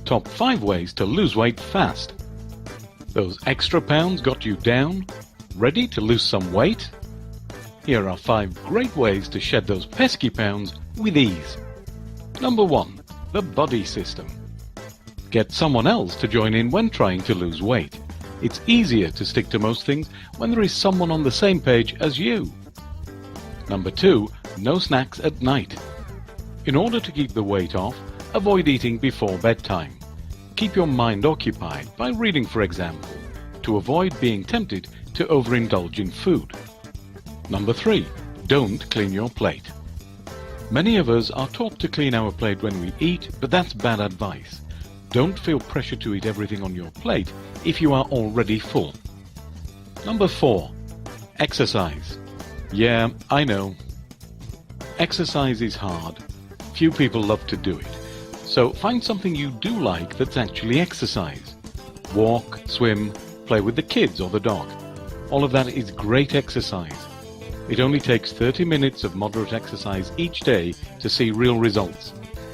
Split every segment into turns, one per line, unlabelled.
Top 5 ways to lose weight fast. Those extra pounds got you down? Ready to lose some weight? Here are 5 great ways to shed those pesky pounds with ease. Number 1. The body system. Get someone else to join in when trying to lose weight. It's easier to stick to most things when there is someone on the same page as you. Number 2. No snacks at night. In order to keep the weight off, avoid eating before bedtime. Keep your mind occupied by reading, for example, to avoid being tempted to overindulge in food. Number 3. Don't clean your plate. Many of us are taught to clean our plate when we eat, but that's bad advice. Don't feel pressure to eat everything on your plate if you are already full. Number 4. Exercise. Yeah, I know. Exercise is hard. Few people love to do it. So find something you do like that's actually exercise. Walk, swim, play with the kids or the dog. All of that is great exercise. It only takes 30 minutes of moderate exercise each day to see real results.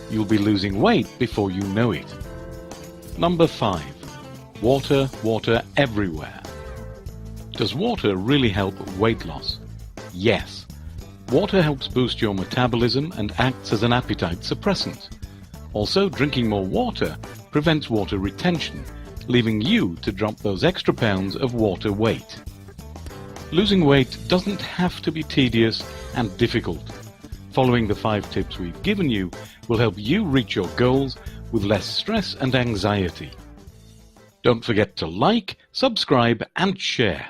You'll be losing weight before you know it. Number 5. Water, water everywhere. Does water really help weight loss? Yes. Water helps boost your metabolism and acts as an appetite suppressant. Also, drinking more water prevents water retention, leaving you to drop those extra pounds of water weight. Losing weight doesn't have to be tedious and difficult. Following the 5 tips we've given you will help you reach your goals with less stress and anxiety. Don't forget to like, subscribe and share.